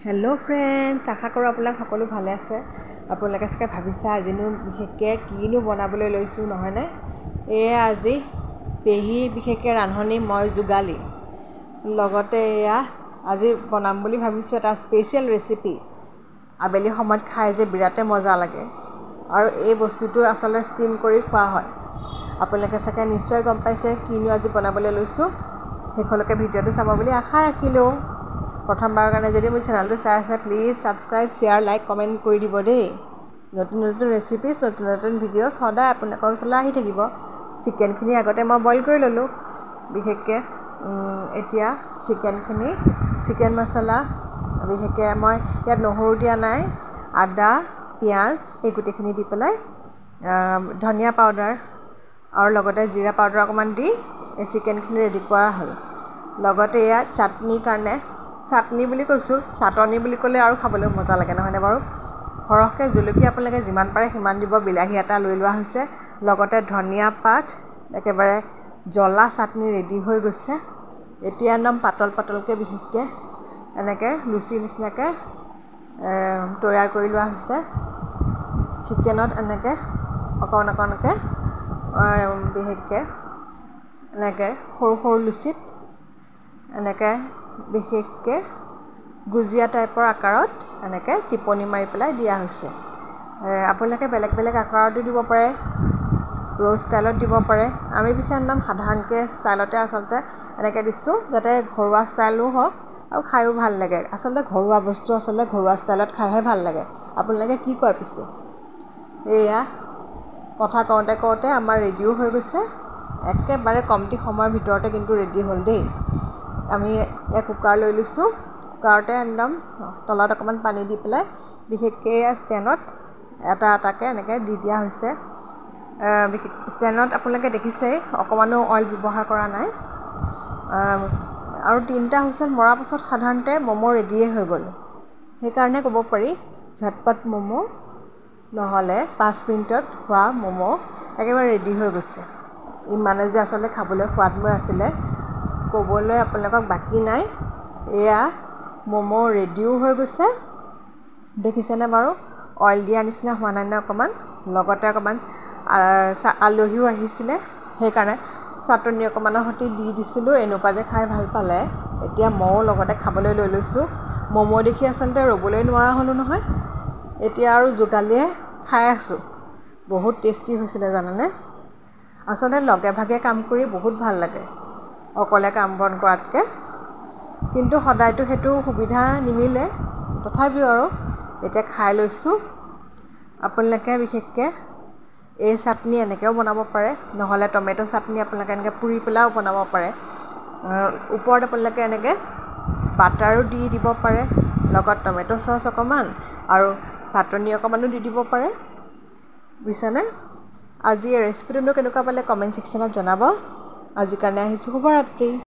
Hello' friends, আশা কৰোঁ আপোনালোক সকলো ভালে আছে। আপোনালোকে চাগে ভাবিছে আজিনো বিশেষকৈ কিনো বনাবলৈ লৈছোঁ নহয়নে? এয়া আজি পেহী বিশেষকৈ ৰান্ধনি, মই যোগালী। লগতে এয়া আজি বনাম বুলি ভাবিছোঁ এটা স্পেচিয়েল ৰেচিপি। আবেলি সময়ত খাই যে বিৰাটেই মজা লাগে আৰু এই বস্তুটো আচলতে ষ্টিম কৰি খোৱা হয়। আপোনালোকে চাগে নিশ্চয় গম পাইছে কিনো আজি বনাবলৈ লৈছোঁ। শেষলৈকে ভিডিঅ'টো চাব বুলি আশা ৰাখিলোঁ। প্ৰথমবাৰৰ কাৰণে যদি মোৰ চেনেলটো চাই আছে, please subscribe, share, like, comment কৰি দিব দেই। নতুন নতুন ৰেচিপিজ, নতুন নতুন ভিডিঅ' সদায় আপোনালোকৰ ওচৰলৈ আহি থাকিব। চিকেনখিনি আগতে মই বইল কৰি ল'লোঁ। বিশেষকৈ এতিয়া চিকেন মছলা, বিশেষকৈ মই ইয়াত নহৰু দিয়া নাই, আদা, পিঁয়াজ এই গোটেইখিনি দি পেলাই ধনিয়া পাউডাৰ আৰু লগতে জিৰা পাউডাৰ অকণমান দি এই চিকেনখিনি ৰেডি কৰা হ'ল। লগতে এয়া চাটনিৰ কাৰণে, চাটনি বুলি কৈছোঁ, চাটনি বুলি ক'লে আৰু খাবলৈ মজা লাগে নহয়নে বাৰু? সৰহকৈ জলকীয়া আপোনালোকে যিমান পাৰে সিমান দিব। বিলাহী এটা লৈ লোৱা হৈছে, লগতে ধনিয়া পাত, একেবাৰে জ্বলা চাটনি ৰেডি হৈ গৈছে। এতিয়া একদম পাতল পাতলকৈ বিশেষকৈ এনেকৈ লুচি নিচিনাকৈ তৈয়াৰ কৰি লোৱা হৈছে। চিকেনত এনেকৈ অকণ অকণকৈ বিশেষকৈ এনেকৈ সৰু সৰু লুচিত এনেকৈ বিশেষকৈ গুজিয়া টাইপৰ আকাৰত এনেকৈ টিপনি মাৰি পেলাই দিয়া হৈছে। আপোনালোকে বেলেগ বেলেগ আকাৰতো দিব পাৰে, ৰ'ল ষ্টাইলত দিব পাৰে। আমি পিছে একদম সাধাৰণকৈ ষ্টাইলতে আচলতে এনেকৈ দিছোঁ, যাতে ঘৰুৱা ষ্টাইলো হওক আৰু খায়ো ভাল লাগে। আচলতে ঘৰুৱা বস্তু আচলতে ঘৰুৱা ষ্টাইলত খাইহে ভাল লাগে। আপোনালোকে কি কয় পিছে? এয়া কথা কওঁতে কওঁতে আমাৰ ৰেডিও হৈ গৈছে। একেবাৰে কমটি সময়ৰ ভিতৰতে কিন্তু ৰেডি হ'ল দেই। আমি কুকাৰ লৈ লৈছোঁ। কুকাৰতে একদম তলত অকণমান পানী দি পেলাই বিশেষকৈ ষ্টেণ্ডত এটা এটাকৈ এনেকৈ দি দিয়া হৈছে। ষ্টেণ্ডত আপোনালোকে দেখিছেই অকণমানো অইল ব্যৱহাৰ কৰা নাই। আৰু 3টা হুইচেল মৰাৰ পাছত সাধাৰণতে ম'ম' ৰেডিয়ে হৈ গ'ল। সেইকাৰণে ক'ব পাৰি ঝটপট ম'ম' নহ'লে 5 মিনিটত হোৱা ম'ম' একেবাৰে ৰেডি হৈ গৈছে। ইমানে যে আচলতে খাবলৈ সোৱাদময় আছিলে ক'বলৈ আপোনালোকক বাকী নাই। এয়া ম'ম' ৰেডিও হৈ গৈছে, দেখিছেনে বাৰু? অইল দিয়া নিচিনা হোৱা নাই নে অকণমান? লগতে অকণমান আলহীও আহিছিলে, সেইকাৰণে চাটনি অকণমানৰ সৈতে দি দিছিলোঁ। এনেকুৱা যে খাই ভাল পালে। এতিয়া ময়ো লগতে খাবলৈ লৈ লৈছোঁ। ম'ম' দেখি আচলতে ৰ'বলৈ নোৱাৰা হ'লোঁ নহয়। এতিয়া আৰু যোগালীয়ে খাই আছোঁ। বহুত টেষ্টি হৈছিলে জানেনে? আচলতে লগে ভাগে কাম কৰি বহুত ভাল লাগে, অকলে কাম বন কৰাতকৈ। কিন্তু সদায়তো সেইটো সুবিধা নিমিলে। তথাপিও আৰু এতিয়া খাই লৈছোঁ। আপোনালোকে বিশেষকৈ এই চাটনি এনেকৈও বনাব পাৰে, নহ'লে টমেট' চাটনি আপোনালোকে এনেকৈ পুৰি পেলাইও বনাব পাৰে। ওপৰত আপোনালোকে এনেকৈ বাটাৰো দি দিব পাৰে, লগত টমেট' চচ অকণমান আৰু চাটনি অকণমানো দি দিব পাৰে। বুজিছেনে? আজি এই ৰেচিপিটোনো কেনেকুৱা পালে কমেণ্ট ছেকশ্যনত জনাব। আজিৰ কাৰণে আহিছোঁ, শুভৰাত্ৰি।